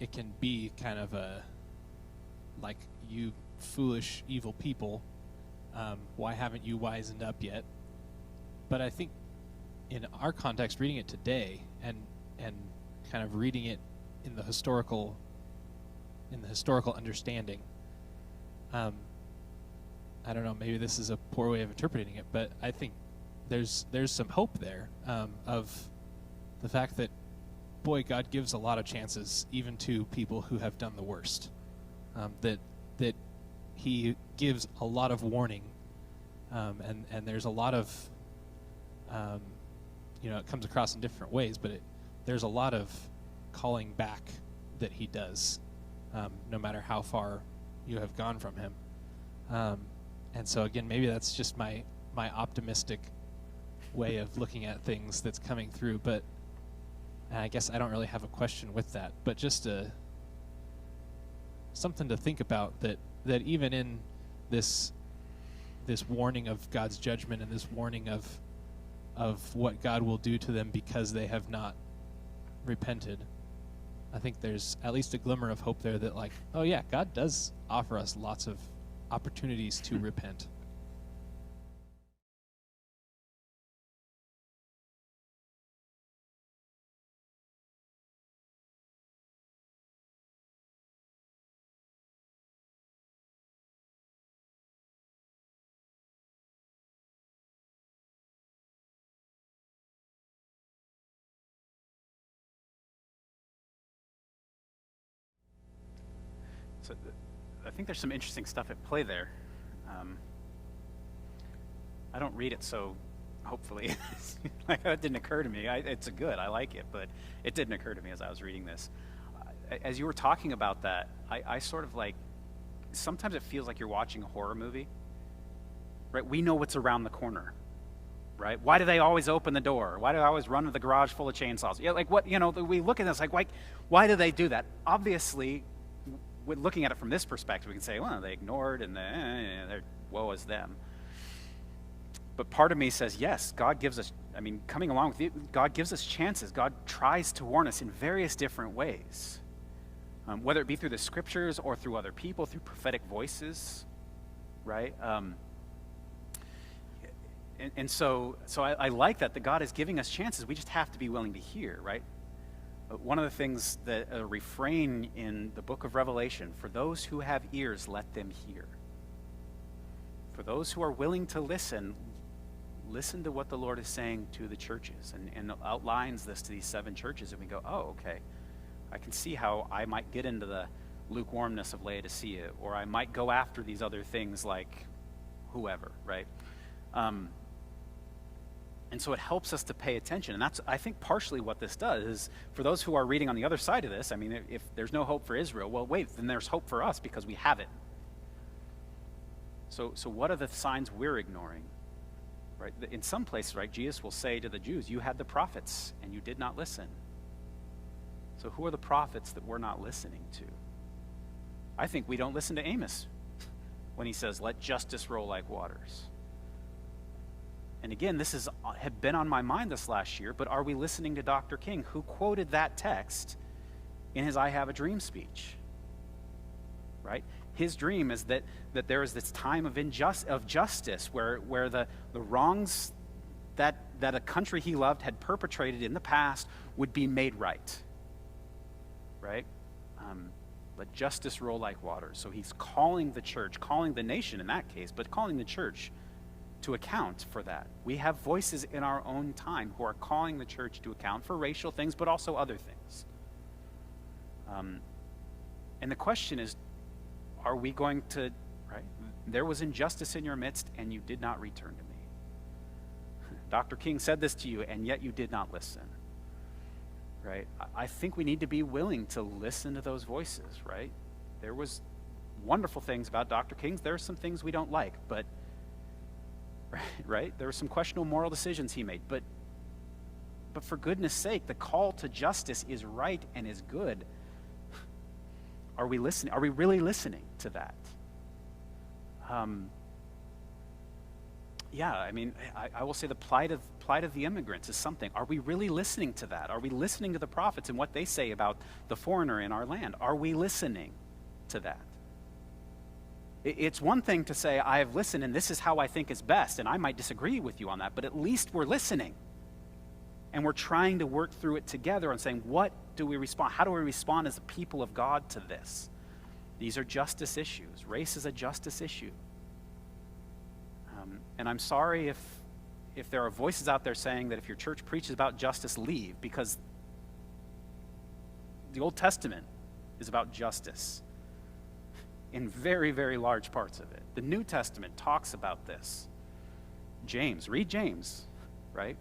it can be kind of like, you foolish, evil people, why haven't you wisened up yet? But I think in our context, reading it today and kind of reading it in the historical understanding, I don't know, maybe this is a poor way of interpreting it, but I think there's some hope there, of the fact that, boy, God gives a lot of chances even to people who have done the worst. That he gives a lot of warning, and there's a lot of it comes across in different ways, but there's a lot of calling back that he does, no matter how far you have gone from him. And so again, maybe that's just my optimistic way of looking at things that's coming through, but I guess I don't really have a question with that, but just something to think about, that even in this warning of God's judgment and this warning of what God will do to them because they have not repented, I think there's at least a glimmer of hope there that, like, oh yeah, God does offer us lots of opportunities to repent. So I think there's some interesting stuff at play there. I don't read it so hopefully. Like, that didn't occur to me. It's good. I like it, but it didn't occur to me as I was reading this. As you were talking about that, I sort of like, sometimes it feels like you're watching a horror movie, right? We know what's around the corner, right? Why do they always open the door? Why do they always run to the garage full of chainsaws? Yeah, like what, we look at this like, why do they do that? Obviously, looking at it from this perspective, we can say, well, they ignored and woe is them. But part of me says, yes, God gives us, coming along with you, God gives us chances. God tries to warn us in various different ways, whether it be through the scriptures or through other people, through prophetic voices, right? So I like that God is giving us chances. We just have to be willing to hear, right? One of the things that a refrain in the book of Revelation, for those who have ears, let them hear. For those who are willing to listen to what the Lord is saying to the churches, and outlines this to these 7 churches, and we go, oh, okay, I can see how I might get into the lukewarmness of Laodicea, or I might go after these other things like whoever, right? And so it helps us to pay attention. And that's, I think, partially what this does is for those who are reading on the other side of this, I mean, if there's no hope for Israel, well, wait, then there's hope for us because we have it. So what are the signs we're ignoring? Right? In some places, right, Jesus will say to the Jews, you had the prophets and you did not listen. So who are the prophets that we're not listening to? I think we don't listen to Amos when he says, let justice roll like waters. And again, this had been on my mind this last year, but are we listening to Dr. King, who quoted that text in his I Have a Dream speech? Right? His dream is that there is this time of justice where the wrongs that a country he loved had perpetrated in the past would be made right. Right? Let justice roll like waters. So he's calling the church, calling the nation in that case, but calling the church to account for that. We have voices in our own time who are calling the church to account for racial things, but also other things. And the question is, are we going to, right? There was injustice in your midst, and you did not return to me. Dr. King said this to you, and yet you did not listen. Right? I think we need to be willing to listen to those voices, right? There was wonderful things about Dr. King. There are some things we don't like, but right? There were some questionable moral decisions he made, but for goodness sake, the call to justice is right and is good. Are we listening? Are we really listening to that? Yeah, I mean, I will say the plight of the immigrants is something. Are we really listening to that? Are we listening to the prophets and what they say about the foreigner in our land? Are we listening to that? It's one thing to say, I have listened and this is how I think is best, and I might disagree with you on that, but at least we're listening. And we're trying to work through it together and saying, what do we respond? How do we respond as a people of God to this? These are justice issues. Race is a justice issue. And I'm sorry if there are voices out there saying that if your church preaches about justice, leave, because the Old Testament is about justice in very, very large parts of it. The New Testament talks about this. James, read James, right?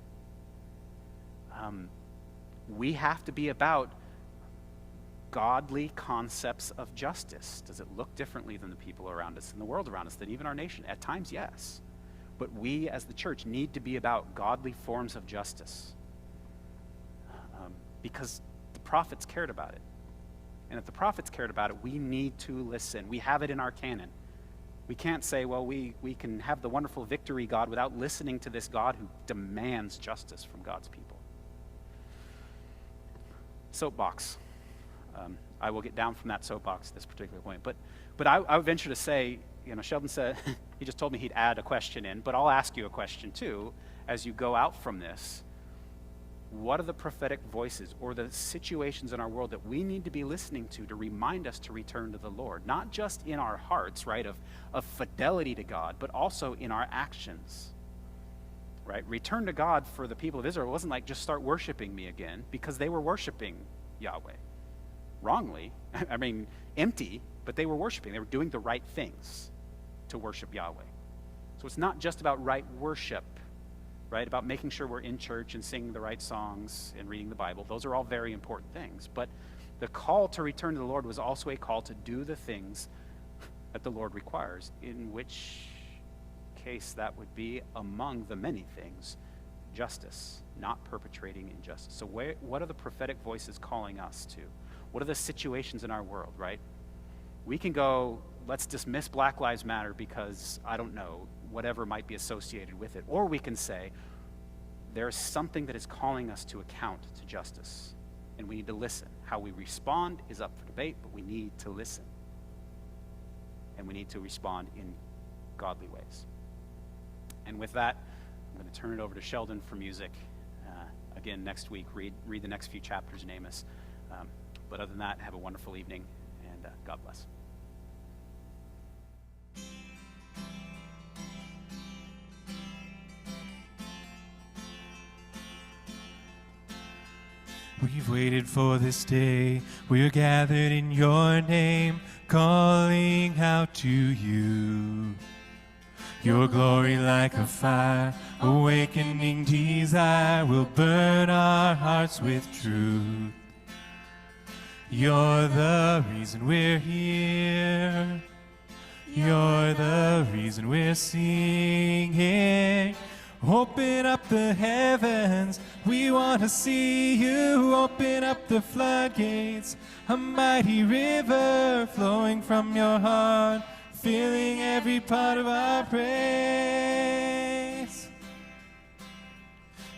We have to be about godly concepts of justice. Does it look differently than the people around us, in the world around us, than even our nation? At times, yes. But we as the church need to be about godly forms of justice because the prophets cared about it. And if the prophets cared about it, we need to listen. We have it in our canon. We can't say, well, we can have the wonderful victory, God, without listening to this God who demands justice from God's people. Soapbox. I will get down from that soapbox at this particular point. But I would venture to say, Sheldon said, he just told me he'd add a question in, but I'll ask you a question too as you go out from this. What are the prophetic voices or the situations in our world that we need to be listening to remind us to return to the Lord? Not just in our hearts, right, of fidelity to God, but also in our actions, right? Return to God for the people of Israel wasn't like just start worshiping me again, because they were worshiping Yahweh. Wrongly, I mean, empty, but they were worshiping. They were doing the right things to worship Yahweh. So it's not just about right worship, right? About making sure we're in church and singing the right songs and reading the Bible. Those are all very important things. But the call to return to the Lord was also a call to do the things that the Lord requires, in which case that would be, among the many things, justice, not perpetrating injustice. So what are the prophetic voices calling us to? What are the situations in our world, right? We can go, let's dismiss Black Lives Matter because, I don't know, whatever might be associated with it. Or we can say, there's something that is calling us to account to justice, and we need to listen. How we respond is up for debate, but we need to listen. And we need to respond in godly ways. And with that, I'm going to turn it over to Sheldon for music. Again, next week, read the next few chapters in Amos. But other than that, have a wonderful evening, and God bless. We've waited for this day. We're gathered in your name, calling out to you. Your glory like a fire, awakening desire, will burn our hearts with truth. You're the reason we're here. You're the reason we're singing. Open up the heavens, we want to see you. Open up the floodgates, a mighty river flowing from your heart, filling every part of our praise.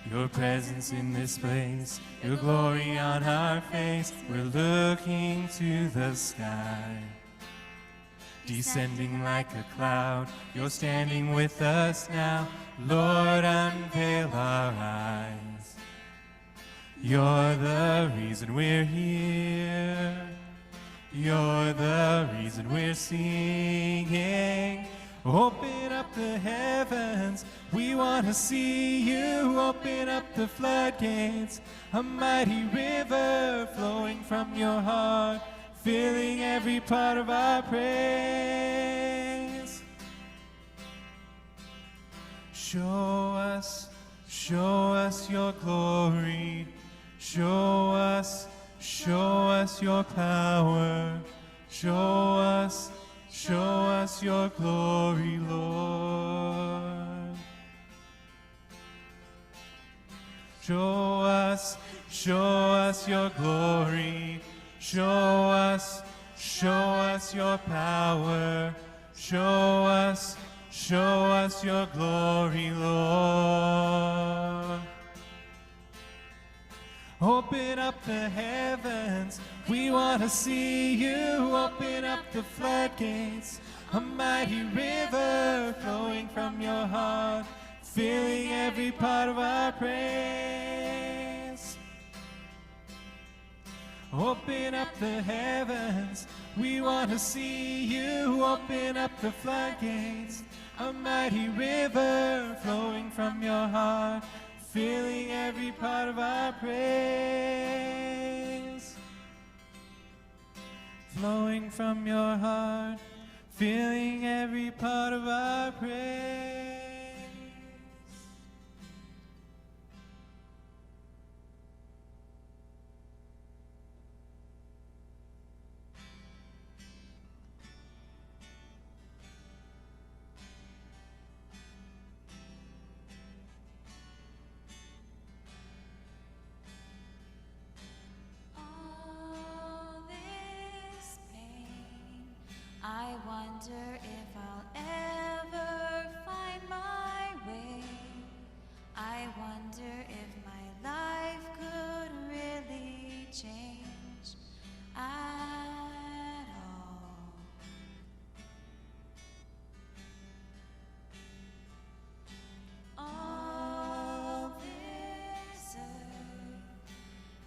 Your presence in this place, your glory on our face, we're looking to the sky. Descending like a cloud, you're standing with us now. Lord, unveil our eyes. You're the reason we're here. You're the reason we're singing. Open up the heavens, we want to see you. Open up the floodgates, a mighty river flowing from your heart, filling every part of our praise. Show us your glory. Show us your power. Show us your glory, Lord. Show us your glory. Show us your power. Show us your glory, Lord. Open up the heavens, we want to see you. Open up the floodgates, a mighty river flowing from your heart, filling every part of our praise. Open up the heavens, we want to see you. Open up the floodgates, a mighty river flowing from your heart, filling every part of our praise. Flowing from your heart, filling every part of our praise. I wonder if I'll ever find my way. I wonder if my life could really change at all. All this earth,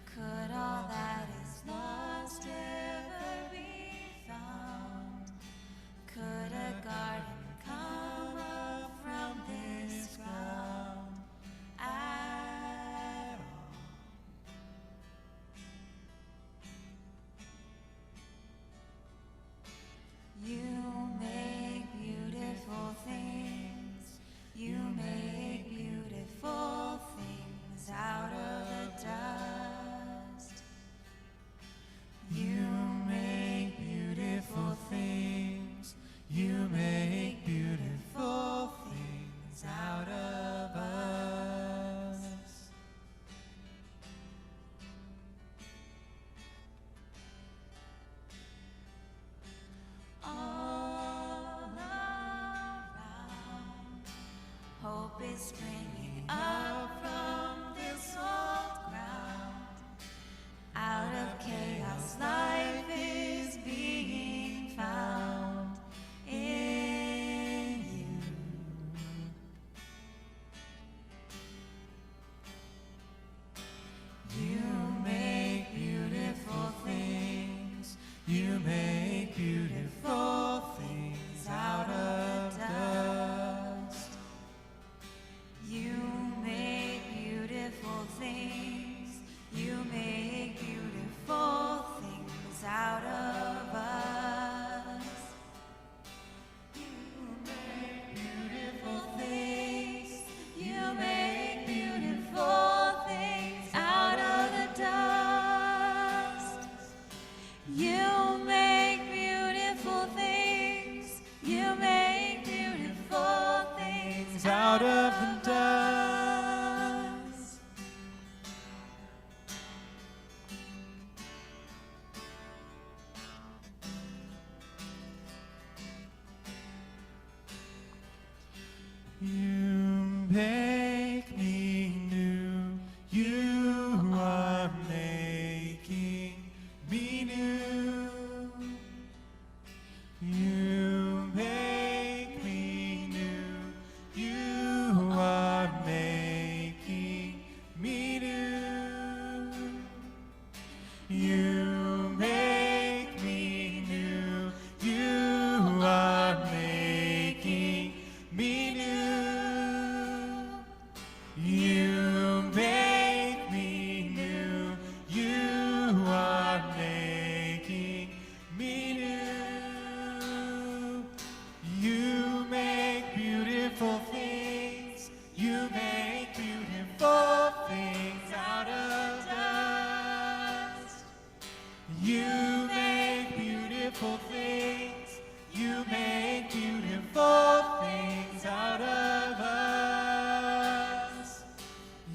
could all that is lost ever be found? Could a garden come up from this ground at all? You make beautiful things. You make beautiful things out of the dust. You make beautiful things. You make beautiful things out of us. All around, hope is springing up from this old ground. Out of chaos, life is being found in you. You make beautiful things. You make beautiful things out of dust. You make the dust. You make me new. You are making me new. You make me new. You are making me new. You make me new. You are making me new. You make me new. You are making me new. You make beautiful things. You make beautiful things out of dust. You make beautiful things. You make beautiful things out of us.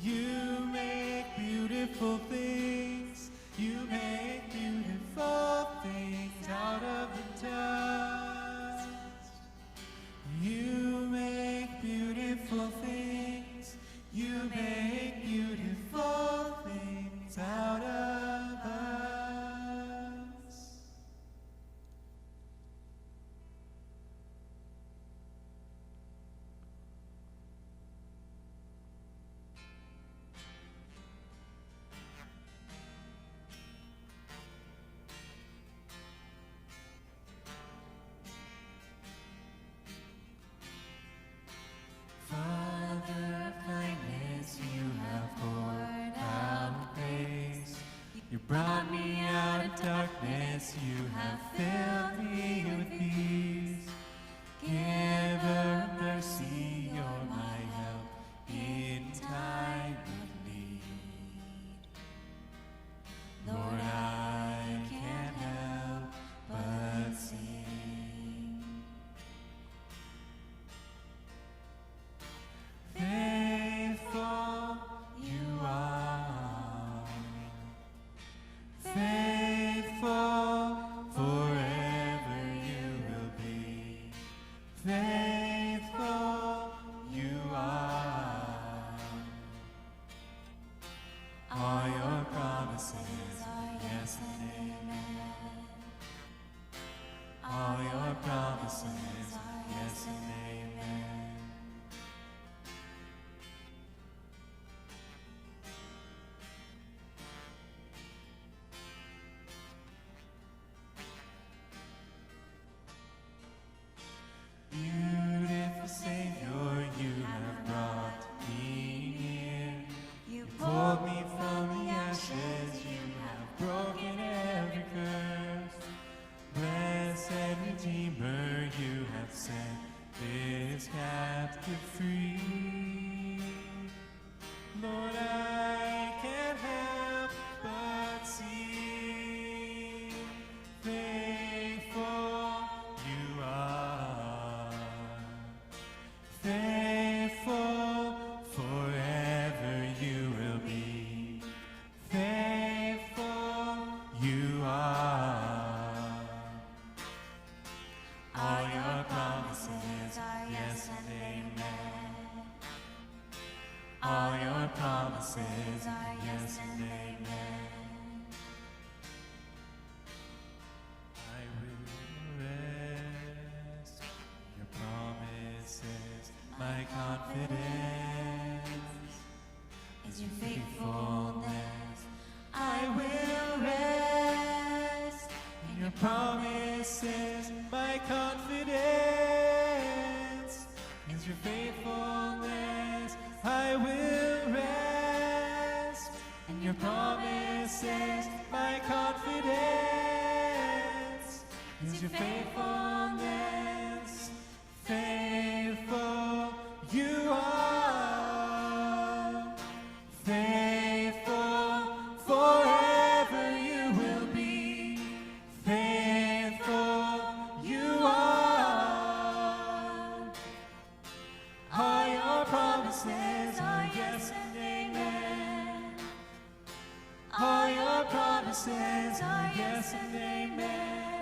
You make beautiful things. You make beautiful things out of the dust. You make beautiful things. You make beautiful things out of us. Father of kindness, you have poured out grace. You brought me out of darkness, you have filled me with peace. Giver of mercy, you're my help in time of need. Lord, I can't help but sing. Faithful you are, faithful forever you will be. Faithful you are. All your promises are yes and amen. All your promises are yes and amen. Beautiful Savior, you have brought me near. You pulled me from the ashes, you have broken every curse. Blessed Redeemer, you have set this captive free. Lord, I can't help but sing. Faithful you are. Faithful forever you will be. Faithful you are. All your promises are yes and amen. All your promises are yes and amen. I will rest in your promises. My confidence is your faithfulness. I will rest in your promises. My confidence is your faithfulness. I will rest in your promises. My confidence is your faithfulness. Faithful you are. Faithful forever you will be. Faithful you are. All your promises promises are yes and amen. All your promises are yes and amen.